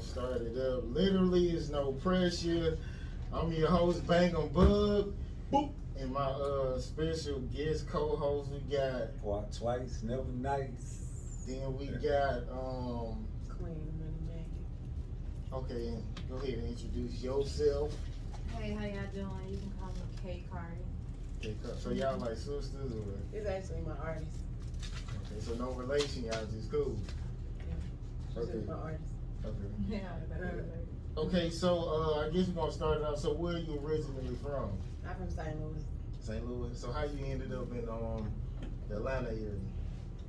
start it up. Literally, it's no pressure. I'm your host, Bangum Bug. Boop. And my special guest co-host, we got. Walk twice, never nice. Then we got Queen Money Maggie. Okay, and go ahead and introduce yourself. Hey, how y'all doing? You can call me Kay Cardi. Okay, so y'all like sisters or? It's actually my artist. Okay, so no relation, y'all just cool. She's Okay. just my artist. Okay. Yeah. Okay, so I guess we're gonna start it out. So where are you originally from? I'm from St. Louis. St. Louis. So how you ended up in the Atlanta area?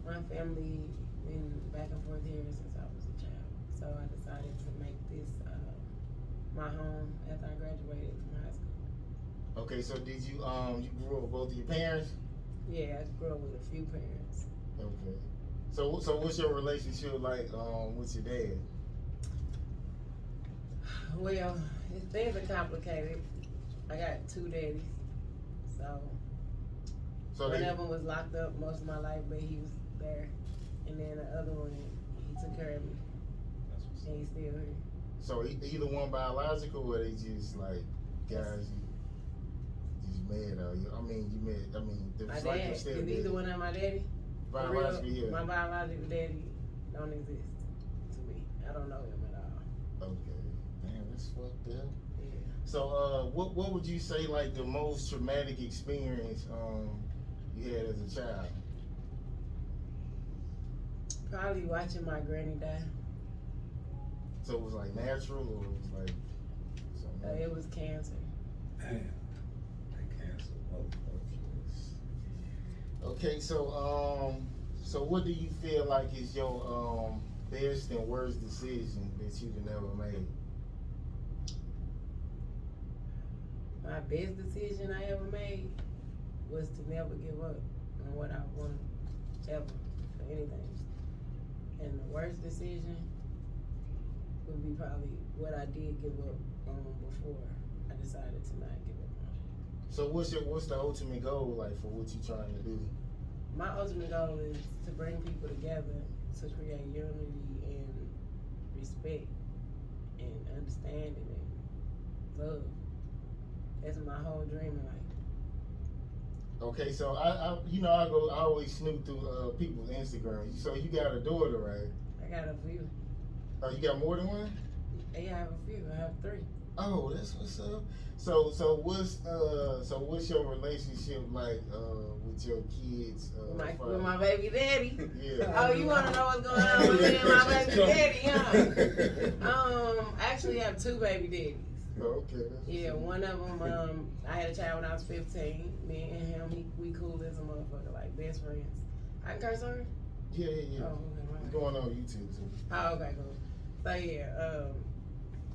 My family been back and forth here since I was a child. So I decided to make this my home after I graduated from high school. Okay, so did you you grew up with both of your parents? Yeah, I grew up with a few parents. Okay. So what's your relationship like with your dad? Well, things are complicated. I got two daddies. So one of them was locked up most of my life, but he was there. And then the other one, he took care of me. And he's still here. So either one biological or they just like guys you just mad or you? I mean you met. I mean My like dad your is stepdad. either one of my daddy. Biological, yeah. My biological daddy don't exist to me. I don't know him at all. Okay. Damn, that's fucked up. Yeah. So what would you say like the most traumatic experience you had as a child? Probably watching my granny die. So it was like natural or it was like something? It was cancer. Damn. They canceled motherfuckers. Okay, so what do you feel like is your best and worst decision that you've ever made? My best decision I ever made was to never give up on what I wanted ever for anything. And the worst decision would be probably what I did give up on before I decided to not give up on. So what's the ultimate goal like for what you're trying to do? My ultimate goal is to bring people together to create unity and respect and understanding and love. That's my whole dream in life. Okay, so I always snoop through people's Instagram. So you got a daughter, right? I got a few. Oh, you got more than one? Yeah, I have a few. I have three. Oh, that's what's up. So what's your relationship like with your kids? With my baby daddy. Yeah. Oh, you want to know what's going on with me and my baby daddy, huh? I actually have two baby daddies. Okay. Yeah, one of them, I had a child when I was 15. Me and him, we cool as a motherfucker, like best friends. I can curse on her? Yeah. Oh, okay. It's going on YouTube too. Oh, okay, cool. So yeah,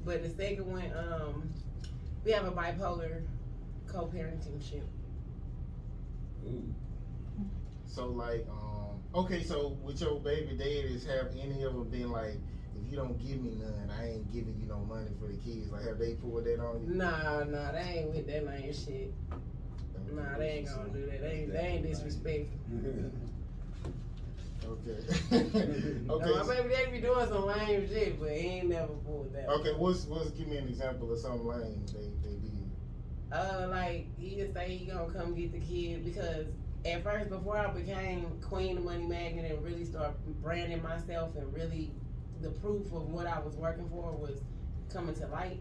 but the second one, we have a bipolar co-parentingship. Ooh. So like, okay, so with your baby daddies, have any of them been like, if you don't give me none, I ain't giving you no money for the kids? Like, have they pulled that on you? Nah, they ain't with that lame shit. Nah, they ain't gonna do that. They ain't disrespectful. Okay. No, my baby daddy be doing some lame shit, but he ain't never pulled that. Okay, what's give me an example of something lame they did? Like he just say he gonna come get the kid because at first before I became Queen of Money Magnet and really start branding myself and really the proof of what I was working for was coming to light.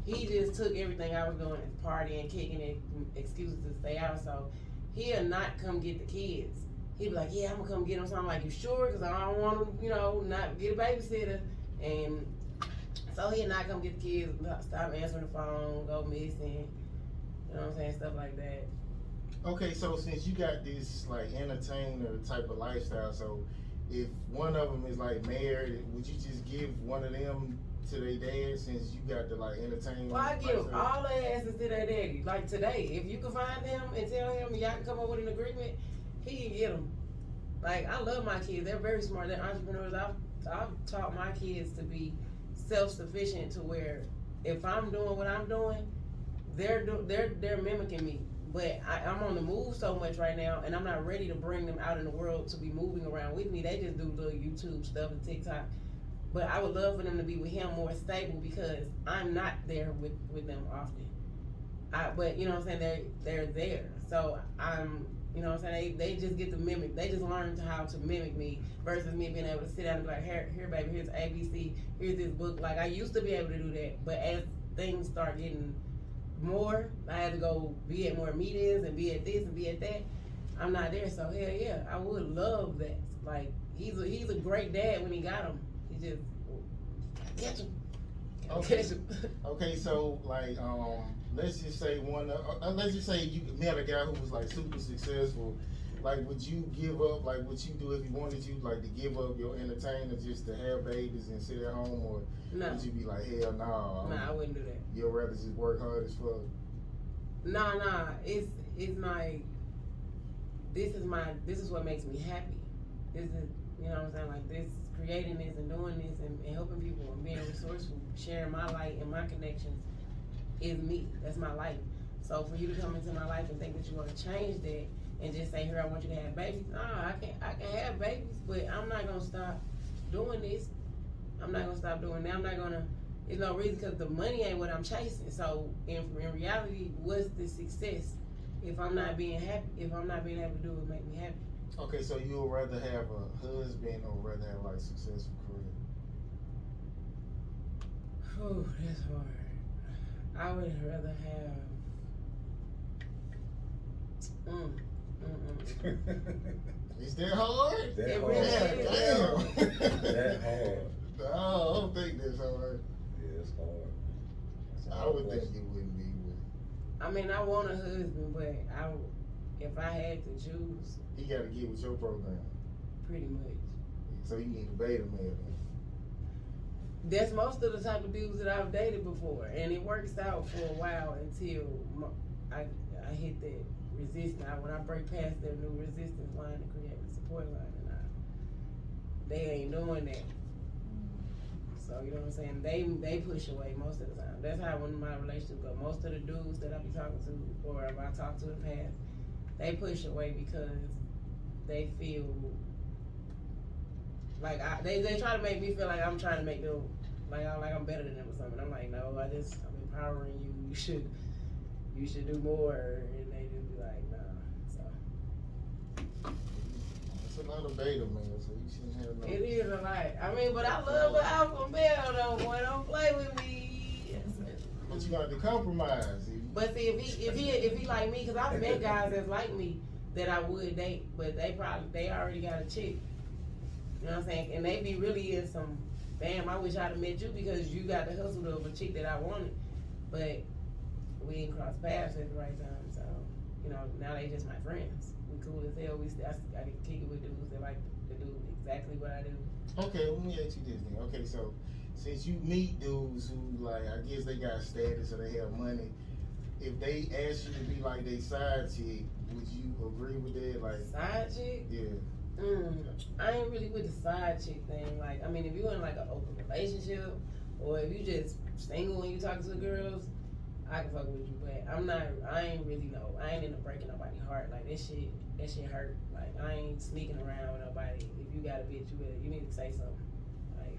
He just took everything I was doing, partying, kicking it, excuses to stay out. So he'll not come get the kids. He'd be like, yeah, I'm gonna come get them. So I'm like, you sure? Because I don't want to, not get a babysitter. And so he'll not come get the kids, stop answering the phone, go missing. You know what I'm saying? Stuff like that. Okay, so since you got this like entertainer type of lifestyle, so if one of them is like married, would you just give one of them to their dad since you got the like entertainment? Well, I give all their asses to their daddy. Like today, if you can find them and tell him y'all can come up with an agreement, he can get them. Like, I love my kids. They're very smart. They're entrepreneurs. I've taught my kids to be self-sufficient to where if I'm doing what I'm doing, they're mimicking me. But I'm on the move so much right now, and I'm not ready to bring them out in the world to be moving around with me. They just do little YouTube stuff and TikTok. But I would love for them to be with him more stable because I'm not there with them often. But you know what I'm saying, they're there. So I'm, you know what I'm saying, they just get to mimic, they just learn how to mimic me versus me being able to sit down and be like, here baby, here's ABC, here's this book. Like I used to be able to do that, but as things start getting more, I had to go be at more meetings and be at this and be at that. I'm not there, so hell yeah, I would love that. Like he's a great dad when he got him. He just catch him. Okay. Catch him. Okay, so like, let's just say let's just say you met a guy who was like super successful. Like, would you give up? Like, would you do if he wanted you like to give up your entertainer just to have babies and sit at home, or No. would you be like, hell no? Nah, I wouldn't do that. You'd rather just work hard as fuck. Nah. It's my. This is what makes me happy. This is, you know what I'm saying, like this, creating this and doing this and helping people and being resourceful, sharing my light and my connections is me. That's my life. So for you to come into my life and think that you want to change that and just say, here, I want you to have babies. Nah, I can have babies, but I'm not gonna stop doing this. I'm not gonna stop doing that. I'm not gonna. There's no reason because the money ain't what I'm chasing. So in reality, what's the success if I'm not being happy? If I'm not being able to do what make me happy? Okay, so you would rather have a husband or rather have like a successful career? Oh, that's hard. I would rather have. Is that hard? That It hard. really Damn. That hard. No, I don't think that's hard. Yeah, it's hard. That's a I hard would think question. it wouldn't be. I mean, I want a husband, but if I had to choose, He got to get with your program. pretty much. So you need a beta male. That's most of the type of dudes that I've dated before, and it works out for a while until I hit that resistance. When I break past that new resistance line to create a support line, and they ain't doing that. So you know what I'm saying? They push away most of the time. That's how one of my relationships go. Most of the dudes that I be talking to, or if I talk to in the past, they push away because they feel like they try to make me feel like I'm trying to make them like I'm better than them or something. I'm like, no, I'm empowering you. You should do more, and they just be like, nah. So It's a lot of beta males, so you shouldn't have no. it is a lot. I mean, but I love the alpha male though. Boy, don't play with me. But you got to compromise. But see, if he like me, cause I've met guys that's like me that I would date, but they already got a chick. You know what I'm saying? And they be really in some, damn, I wish I'd have met you because you got the hustle of a chick that I wanted. But we didn't cross paths at the right time, so, you know, now they just my friends. We cool as hell. I can kick it with dudes that like to do exactly what I do. Okay, let me ask you this then. Okay, so since you meet dudes who like, I guess they got status or they have money, if they ask you to be like their side chick, would you agree with that? Like, Side chick? yeah. I ain't really with the side chick thing. Like, I mean, if you in like an open relationship, or if you just single and you talking to girls, I can fuck with you. But I ain't really know. I ain't into breaking nobody's heart. Like that shit hurt. Like I ain't sneaking around with nobody. If you got a bitch, you need to say something. Like,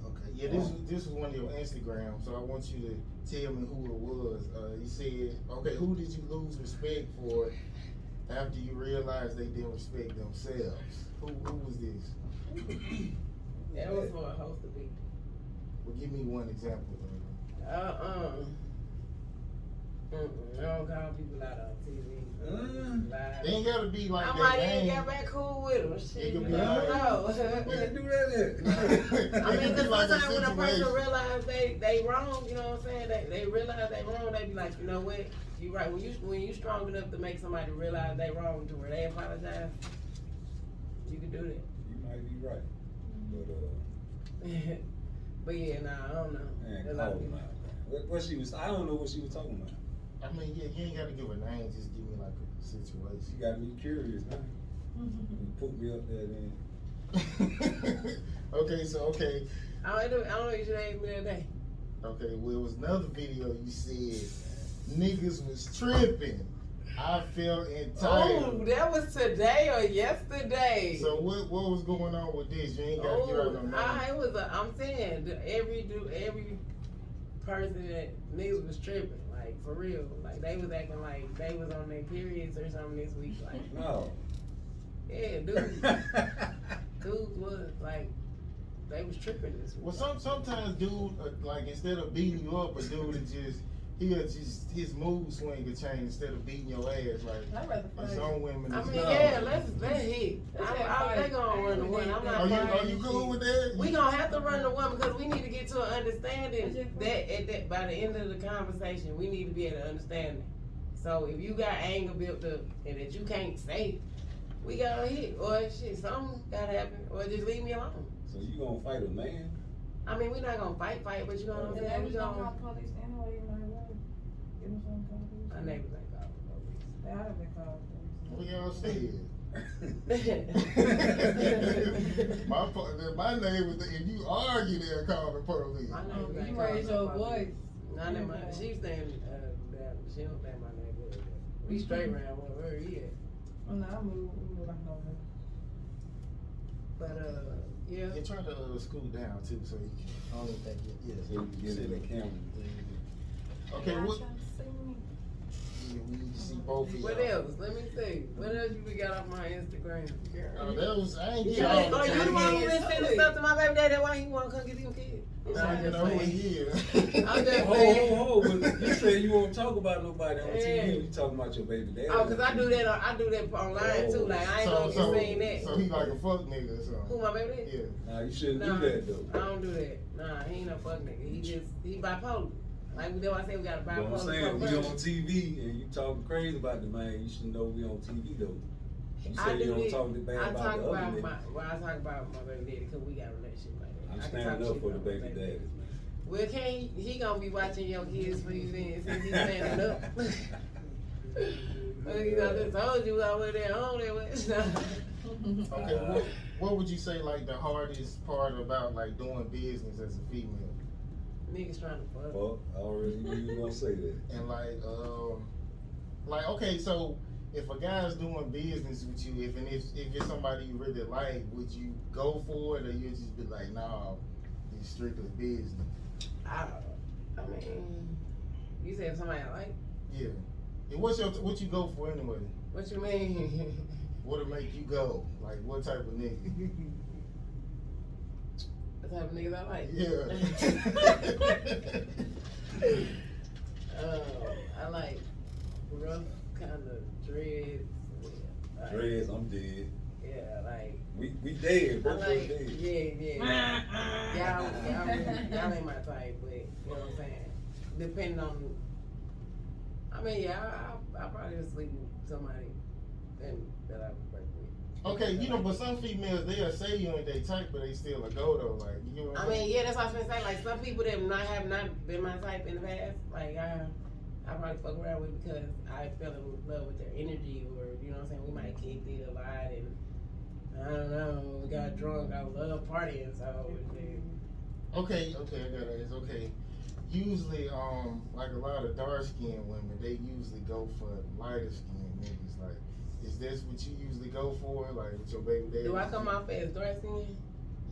Okay, yeah, this was one of your Instagram, so I want you to tell me who it was. You said, okay, who did you lose respect for after you realized they didn't respect themselves? Who was this? that was for a host of people. Well, give me one example. I don't call people out on TV. Live. They ain't gotta be like I that might even name. get back cool with them. Shit, It you could never be like- know. Where you do that I mean, It could be because like a sometimes when a person situation. realize they wrong, you know what I'm saying? They realize they wrong, they be like, you know what? You right. When you strong enough to make somebody realize they wrong to where they apologize, you can do that. You might be right. But But yeah, nah, I don't know. man, A call lot of him people- out, man. What she was, I don't know what she was talking about. I mean, yeah, you ain't gotta give a name, just give me like a She situation. got me curious now. You put me up there then. Okay. I don't know. You should ask me that day. Okay, well, it was another video you said niggas was tripping I felt Oh, entitled. that was today or yesterday. So what was going on with this? You ain't got to get out no name. I'm saying that every person that niggas was tripping, like for real. Like they was acting like they was on their periods or something this week. Like No. yeah, dudes was like they was tripping this week. Well, sometimes dude, like instead of beating you up, a dude is his mood swing could change instead of beating your ass. Like I'd rather and fight. some women. I is mean, not. yeah, let's hit. Let's They fight. gonna run the one. I'm not Are fighting you shit. cool with that? We gonna have to run the one because we need to get to an understanding That's it. that by the end of the conversation, we need to be able to understand it. So if you got anger built up and that you can't say, we gotta hit or shit, something gotta happen or just leave me alone. So you gonna fight a man? I mean, we're not gonna fight, but you know what I'm And then saying? we We gonna gonna. call police anyway, you might well. Give them some police. My neighbors ain't calling the police. They ought to be called What police. y'all said? my neighbors, if you argue, they'll call the police. My neighbors ain't You calling raise the your police. voice. Not in my. She's staying down. She don't stay in my neighborhood. We straight around where he at. Oh, no, I move like over. But yeah. You try to scoot down too, so you can. I don't even think you. So Yeah. you can get in the camera. Okay, Y'all what? trying to see me? Yeah, we need to see both of y'all. What else? Let me see. What else you got off my Instagram? Oh, that was I ain't get Yeah, all the oh, you the one who been time. sending stuff to my baby daddy. Why he wanna come get them kids? I I'm don't just know who saying. he is. I'm just Ho, saying. ho, ho, but you said you won't talk about nobody on Yeah. TV. You talking about your baby daddy. Oh, cause I do that online too. Like I ain't gonna so, get seen that. so he like a fuck nigga or something. Who my baby daddy? Yeah. Nah, you shouldn't Nah, do that though. I don't do that. Nah, he ain't no fuck nigga. He bipolar. Like we know I say we got a But I'm bipolar. saying we on person. TV and you talking crazy about the man. You should know we on TV though. You I say do you don't this. talk bad I about talk the other about nigga. I talk about my baby daddy because we got a relationship like that. I'm I can standing talk up shit for the about my baby daddies, man. Well, can't he gonna be watching your kids for you then since he's standing up? Well, you know, I just told you I was there home there with. Okay, what would you say like the hardest part about like doing business as a female? Niggas trying to fuck. Fuck, I already knew you were gonna say that. And like okay, so if a guy's doing business with you, if it's somebody you really like, would you go for it or you just be like, nah, it's strictly business? I mean, you said somebody I like. Yeah. And what you go for anyway? What you mean? What'll make you go? Like what type of nigga? The type of niggas I like. Yeah. I like rough kind of dreads. Like, Dreads, I'm dead. Yeah, like. We dead, I both of us like, dead. yeah. Y'all ain't my type, but you know what I'm saying. Depending on, I mean, yeah, I probably would sleep with somebody that I work with. Okay, you know, but some females they'll say you ain't they type, but they still a go though. Like you know what I I'm saying? mean, yeah, that's what I was gonna say. Like some people that have not been my type in the past, like I probably fuck around with because I fell in love with their energy, or you know what I'm saying. We might kick it a lot, and I don't know. We got drunk. I love partying, so. Okay, I gotta ask. Okay, usually, like a lot of dark skinned women, they usually go for lighter skinned niggas. Like, is this what you usually go for? Like with your baby daddy? Do I come off as dark skin?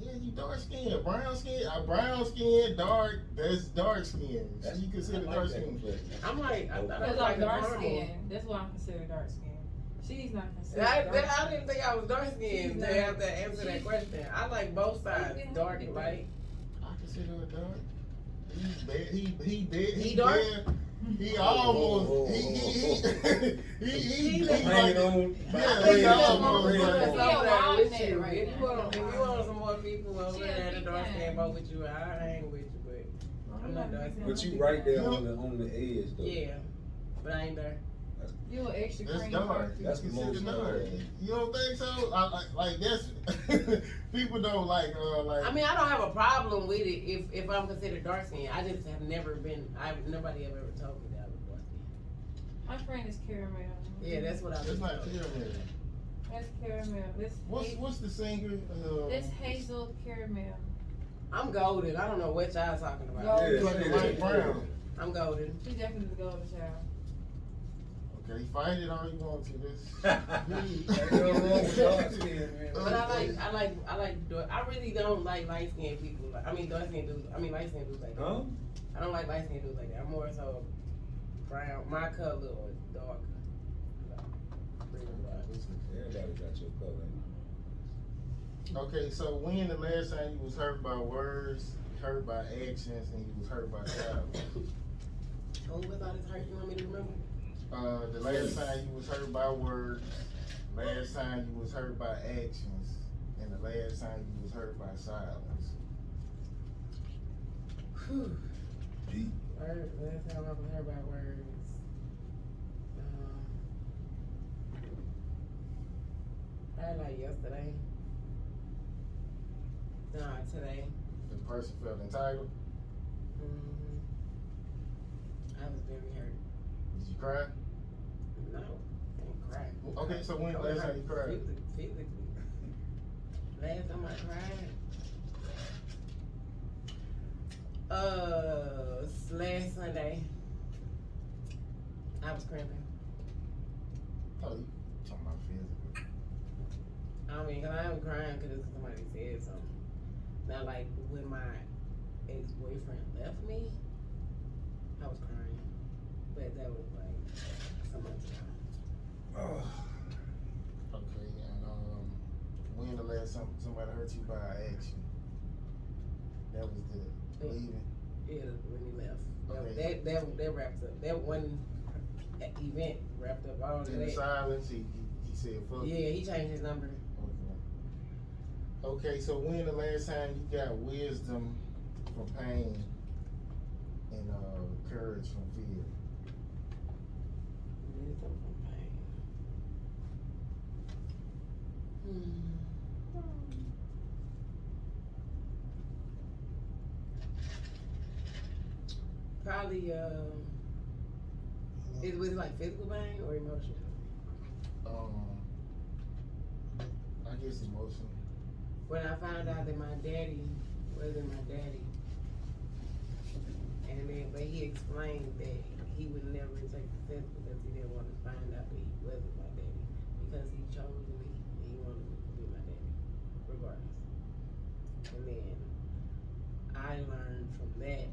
Yeah, you dark skinned, brown skin, dark. That's dark skin. That's You consider I like dark that skin. complexion. I'm like, I thought I Because was like I'm a dark caramel. skin. That's why I'm considered dark skin. She's not considered I dark skin. didn't think I was dark skinned She's to not. have to answer that question. I like both sides, She's dark and been light. I consider her dark. He's bad. He dead. He dark? Bad. He almost. He Hanging like. on. Yeah, I think he that's almost what She I'm a like. over wild there with man you. right If you want some more people over She a there that big dark skin fan. both with you, I hang with you, but I'm not dark skin. But you right there on the edge though. Yeah, but I ain't dark. You an extra That's cream dark. person. That's the Considered most dark. You don't think so? Like that's people don't like. I mean, I don't have a problem with it if I'm considered dark skin. I just have never been. Nobody have ever told me that I was dark skin. My friend is caramel. Yeah, that's what I was It's not told. clear, man. That's caramel. What's the singer? This Hazel caramel. I'm golden. I don't know what y'all talking about. Golden. It's like a light brown. I'm golden. She definitely the golden child. Okay, fight it all you want to. This. Ain't no wrong with dark skin, man. But I really don't like light skinned people. I mean, dark skinned dudes. I mean, light skinned dudes like that. Huh? I don't like light skinned dudes like that. I'm more so brown, my color or dark. Everybody got your color. Okay, so when the last time you was hurt by words, hurt by actions, and you was hurt by silence? Oh, what's all this hurt you want me to remember? The last time you was hurt by words, last time you was hurt by actions, and the last time you was hurt by silence. Whew. Deep. Last time I was hurt by words. Probably like yesterday. Nah, today. The person felt entitled. Mm-hmm. I was very hurt. Did you cry? No, I didn't cry. Okay, so when the last time you cried? Physically. Last time I cried. Last Sunday. I was cramping. Oh, you talking about physical. I mean, cause I was crying because somebody said something. Not like when my ex-boyfriend left me, I was crying. But that was like some months ago. Oh. Okay, and when the last time somebody hurt you by action? That was the leaving. Yeah, when he left. Okay. That wraps up. That one event wrapped up all of In the that. silence, he said, "Fuck." Yeah, he changed his number. Okay, so when the last time you got wisdom from pain and courage from fear? Wisdom from pain. Probably, was it like physical pain or emotional? I guess emotional. When I found out that my daddy wasn't my daddy, and then but he explained that he would never take the test because he didn't want to find out that he wasn't my daddy because he chose me and he wanted me to be my daddy, regardless. And then I learned from that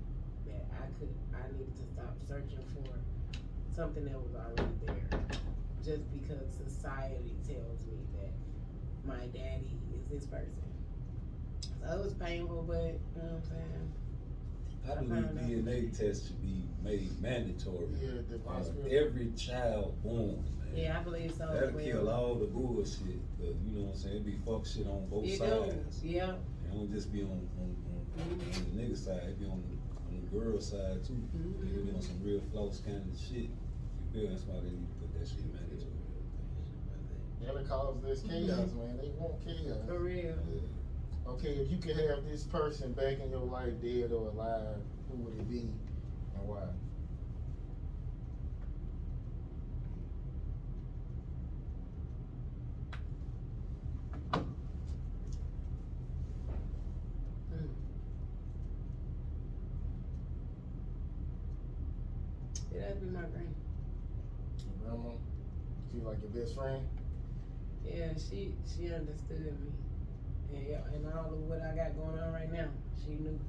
I needed to stop searching for something that was already there, just because society tells me that my daddy is this person. So it was painful, but you know what I'm saying? I believe DNA tests should be made mandatory. Yeah, the on possibility. every child born, man. Yeah, I believe so. That'll kill all the bullshit. Cause you know what I'm saying? It be fuck shit on both You sides. do, yeah. It don't just be on the nigga side. It be on the girl side too. Mhm. It be on some real floss kind of shit. You feel? That's why they need to put that shit mandatory. That'll cause this chaos, man. They want chaos. For real. Yeah. Okay, if you could have this person back in your life, dead or alive, who would it be and why? It has to be my granny. Your grandma? She like your best friend? Yeah, she understood me. And yeah, and all of what I got going on right now, she knew.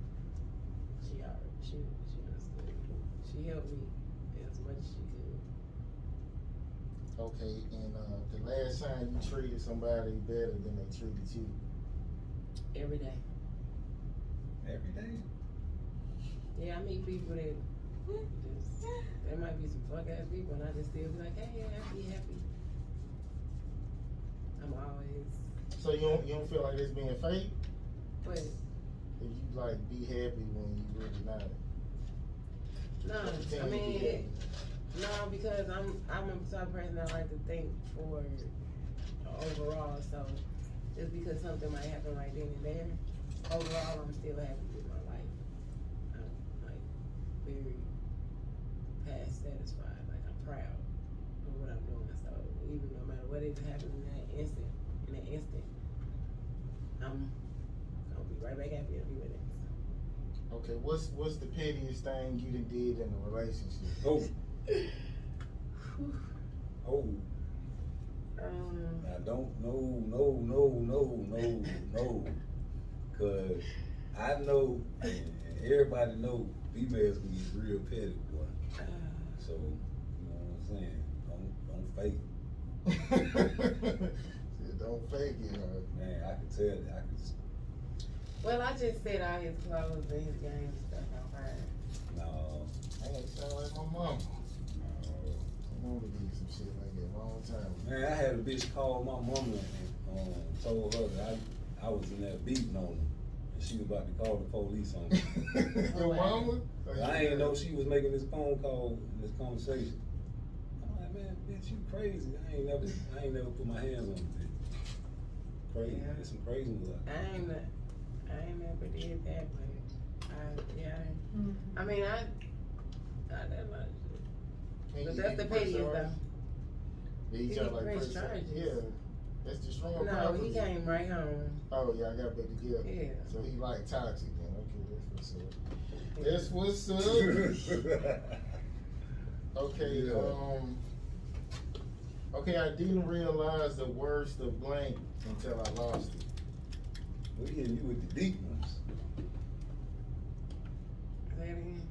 She understood. She helped me as much as she could. Okay, and the last time you treated somebody better than they treated you? Every day. Every day. Yeah, I meet people that just, there might be some fuck ass people and I just still be like, hey, yeah, happy. I'm always, So you don't feel like it's being fake? but If you like be happy when you really not? no, Pretend I you be mean, happy. no, because I'm a type of person that like to think for overall, so just because something might happen right then and there, overall I'm still happy with my life. I'm like very past satisfied, like I'm proud of what I'm doing, so even no matter what is happening in that instant, I'm gonna be right back happy in a few minutes. Okay, what's the pettiest thing you done did in a relationship? Oh. hold. I don't know, cause I know, and everybody know, females can get real petty, boy. So, you know what I'm saying? Don't fake it. Don't fake it, huh? Man, I can tell that. Well, I just said all his clothes and his game and stuff on fire. No, I ain't sound like my mama. no. My mama did some shit like that long time ago. Man, I had a bitch call my mama and told her that I was in there beating on her. And she was about to call the police on me. Your mama? I ain't know she was making this phone call and this conversation. I'm like, man, bitch, you crazy. I ain't never put my hands on you, bitch. Crazy. Yeah. There's some crazy ones out there. I ain't never did that, but I mean, I did a lot of shit. Can But you that's the press pettiest charges? though. Did he He try like press press charges. Yeah. That's destroying No, property. he came right home. Oh yeah, I got back together. Yeah. So he like toxic then. Okay, that's what's up. That's what's up. Okay, Yeah. Okay, I didn't realize the worst of blank until I lost it. We hitting you with the deep ones. Say it again.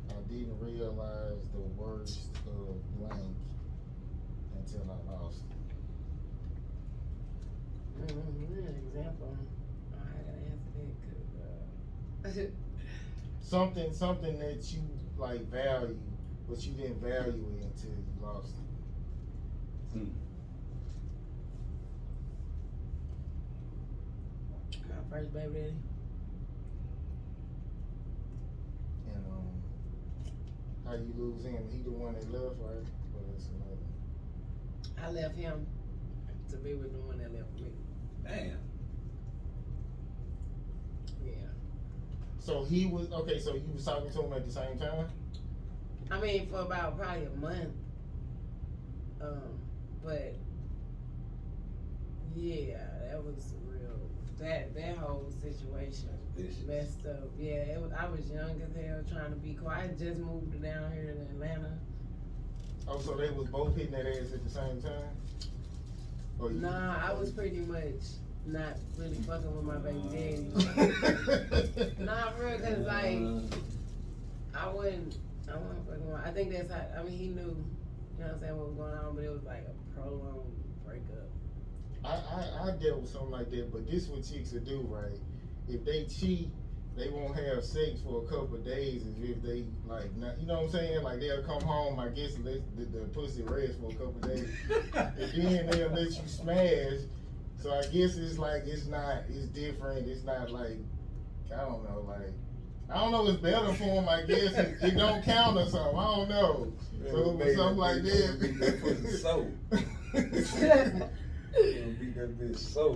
I didn't realize the worst of blank until I lost it. Give me an example. I gotta answer that 'cause, Something that you like value, but you didn't value it until you lost it. my first baby daddy. And how you lose him? He the one that left, right? But that's another. I left him to be with the one that left me. Damn. Yeah. So he was okay. So you was talking to him at the same time? I mean, for about probably a month. But yeah, that was real. That whole situation Vicious. messed up. Yeah, it was. I was young as hell, trying to be quiet. I just moved down here to Atlanta. Oh, so they was both hitting that ass at the same time? Or you- Nah, I was pretty much not really fucking with my baby daddy. Nah, for real, cause like I wasn't fucking with. I think that's how. I mean, he knew. You know what I'm saying, what was going on, but it was like a prolonged breakup. I dealt with something like that, but this what chicks will do, right? If they cheat, they won't have sex for a couple of days as if they like not, you know what I'm saying? Like they'll come home, I guess, and let the pussy rest for a couple of days, and then they'll let you smash. So I guess it's like it's different. It's not like I don't know, it's better for them. I guess it don't count or something. I don't know. So it was something like that. Beat that bitch so. Oh,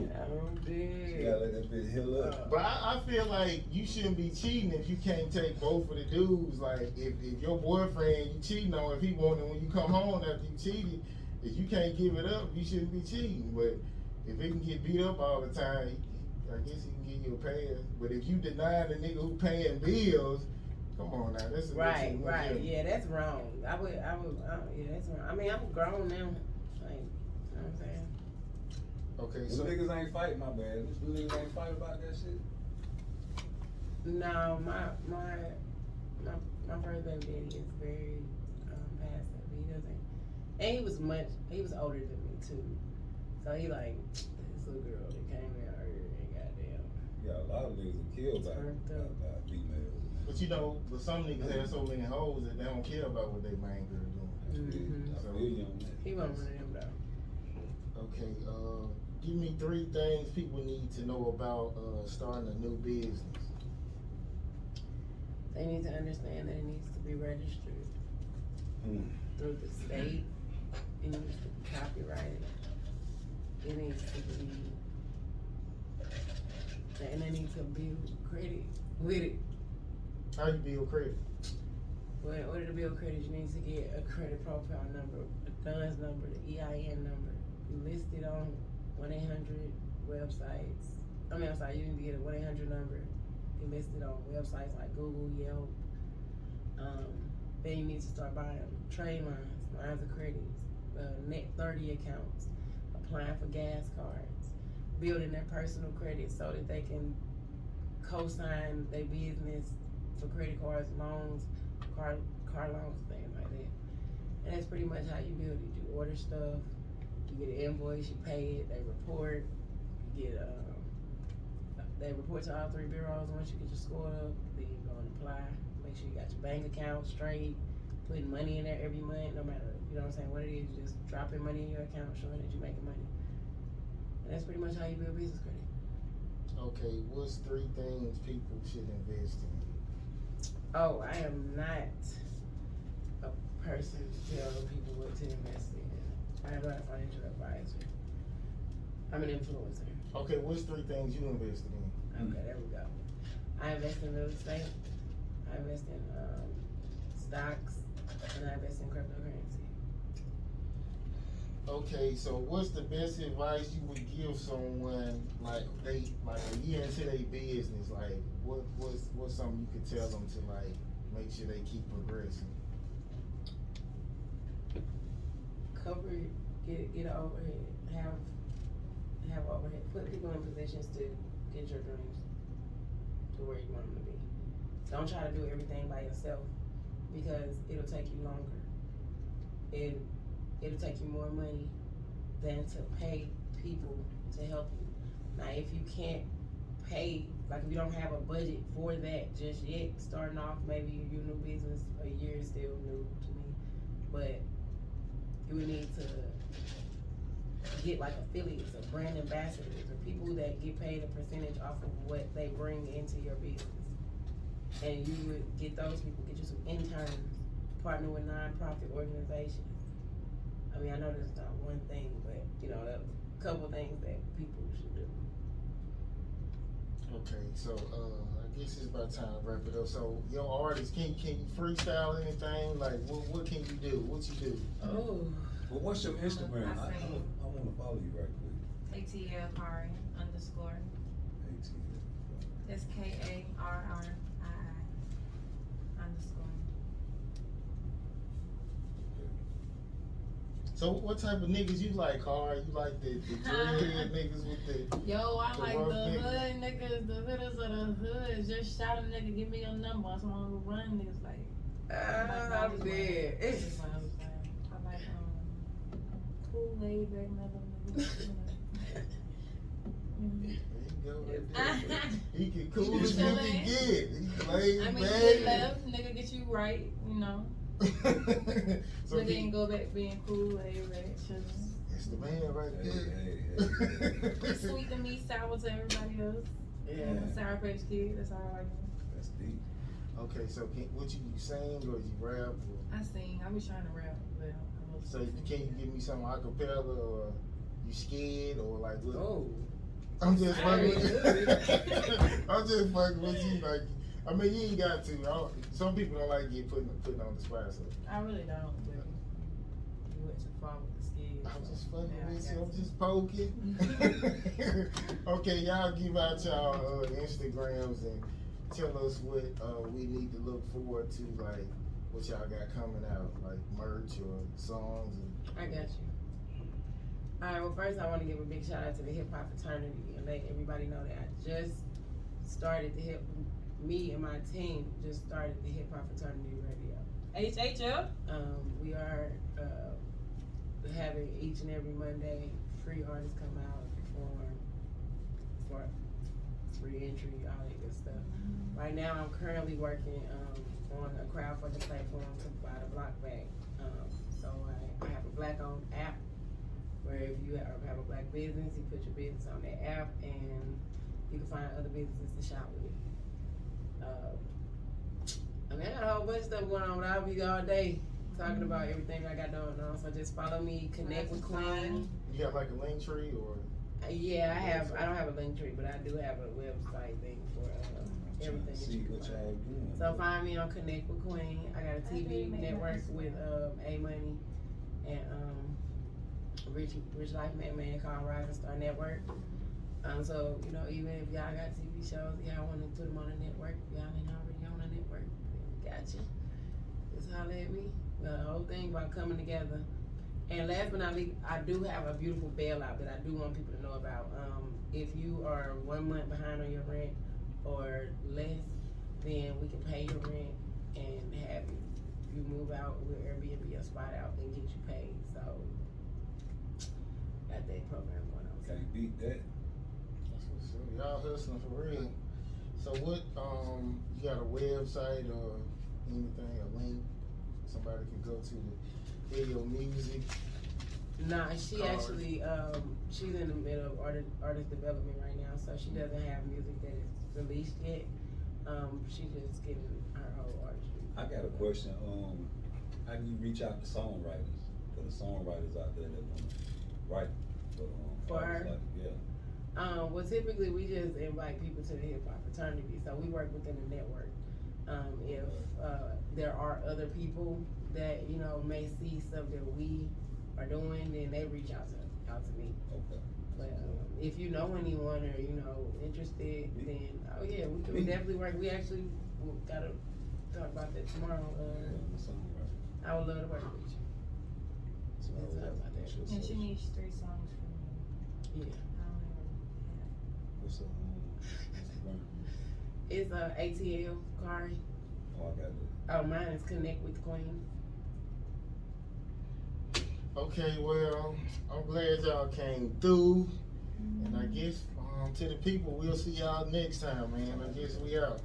You dear. gotta let that bitch heal up. But I feel like you shouldn't be cheating if you can't take both of the dudes. Like if your boyfriend you cheating on, if he wanted when you come home after you cheated, if you can't give it up, you shouldn't be cheating. But if he can get beat up all the time, I guess he can give you a pass. But if you deny the nigga who paying bills, come on now, that's a Right. Yeah, that's wrong. Yeah, that's wrong. I mean, I'm grown now. Like, you know what I'm saying? Okay, Them so niggas ain't fight, my bad. Them niggas ain't fight about that shit. No, my first baby daddy is very passive. He doesn't, and he was older than me too. So he like this little girl that came out here and goddamn. Yeah, a lot of niggas are killed by females. but you know, but some niggas have so many hoes that they don't care about what they main girl doing. Mhm. I feel you on that. He wasn't one of them though. Okay, give me 3 things people need to know about starting a new business. They need to understand that it needs to be registered through the state. It needs to be copyrighted. It needs to be, and they need to build credit with it. How you build credit? Well, in order to build credit, you need to get a credit profile number, a DUNS number, the EIN number. You list it on 1-800 websites. I'm sorry, you need to get a 1-800 number. You list it on websites like Google, Yelp. Then you need to start buying trade lines of credits. net 30 accounts, applying for gas cards, building their personal credit so that they can co-sign their business for credit cards, loans, car loans, things like that. And that's pretty much how you build it. You order stuff, you get an invoice, you pay it, they report, you get they report to all 3 bureaus. Once you get your score up, then you go and apply. Make sure you got your bank account straight, putting money in there every month, no matter, you know what I'm saying, what it is, you just dropping money in your account, showing that you're making money. And that's pretty much how you build business credit. Okay, what's 3 things people should invest in? Oh, I am not a person to tell people what to invest in. I am not a financial advisor. I'm an influencer. Okay, what's 3 things you invested in? Okay, there we go. I invest in real estate. I invest in stocks, and I invest in cryptocurrency. Okay, so what's the best advice you would give someone like a year into their business? Like what's something you could tell them to like make sure they keep progressing? Cover, get an overhead, have overhead, put people in positions to get your dreams to where you want them to be. Don't try to do everything by yourself because it'll take you longer. It'll take you more money than to pay people to help you. Now, if you can't pay, like if you don't have a budget for that just yet, starting off, maybe your new business, a year is still new to me, but you would need to get like affiliates or brand ambassadors or people that get paid a percentage off of what they bring into your business. And you would get those people, get you some interns, partner with nonprofit organizations. I mean, I know there's not one thing, but you know, a couple things that people should do. Okay, so I guess it's about time to wrap it up. So your artist, can you freestyle anything? Like what can you do? What you do? Oh. Well, what's your Instagram? I I see. want to follow you right quick. ATL Kari _ That's KARRII _ So what type of niggas you like, Car? You like the dreadhead niggas with the Yo, I The like rough the niggas. hood niggas, the hooders of the hood. Just shout a nigga, give me your number. So I'm gonna run niggas like. I'm dead. I like cool laid back niggas. There you go. Right Yeah. there. He can cool You as you can chillin'. get. He laid I mean, back. get left, nigga get you right, you know. So But then go back being cool, laid back, chillin'. it's the man right Hey. there. Sweet to me, sour to everybody else. Yeah. Sour Patch Kid, that's all I like. That's deep. Okay, so what you sing or you rap? Or, I sing, I be trying to rap, but so can you give me some acapella or you scared or like what? Oh. I'm just fucking with Alright. you. I'm just fucking with you. Like, I mean, you ain't got to. Some people don't like get put on the spot. So I really don't, but you went too far with the skid. I'm so just fucking now I with got you. I'm to. just poking. Okay, y'all give out y'all Instagrams and tell us what we need to look forward to, like what y'all got coming out, like merch or songs. I got you. Alright, well first I want to give a big shout out to the hip hop fraternity and let everybody know that I just started me and my team just started the hip hop fraternity radio. HHL? We are having each and every Monday free artists come out and perform for free entry, all that good stuff. Right now I'm currently working on a crowdfunding platform to buy the block back. So I have a black owned app where if you have a black business, you put your business on that app and you can find other businesses to shop with. I mean, I got a whole bunch of stuff going on, but I'll be all day talking about everything I got going on. So just follow me, connect with Queen. You got like a link tree or? Yeah, I don't have a link tree, but I do have a website thing for everything that See you can what find. y'all doing. So find me on Connect with Queen. I got a TV network with A Money and Rich Life Man called Rising Star Network. So you know, even if y'all got TV shows, y'all want to put them on the network, y'all ain't already on the network. Gotcha. Just holler at me. The whole thing about coming together And last but not least, I do have a beautiful bailout that I do want people to know about. If you are 1 month behind on your rent or less, then we can pay your rent and have you move out with Airbnb a spot out and get you paid. So got that program going on. Can't beat that. That's what's up. Y'all hustling for real. So what, you got a website or anything, a link somebody can go to hear your music? Nah, she Card. actually, she's in the middle of artist development right now, so she doesn't have music that is released yet. She's just getting her whole artistry. I got a question. How do you reach out to songwriters? For the songwriters out there that want to write for her? artists like, yeah. Well, typically we just invite people to the hip hop fraternity, so we work within the network. If there are other people that may see stuff that we are doing, then they reach out to me. Okay. But if you know anyone or interested, then we can definitely work. We actually gotta talk about that tomorrow. I'm a songwriter. I would love to work with you. So We'll talk about that. And she needs 3 songs from me. Yeah. I don't even What's Instagram? It's ATL Kari. Oh, I got it. Oh, mine is Connect with Queen. Okay, well, I'm glad y'all came through. And I guess to the people, we'll see y'all next time, man. I guess we out.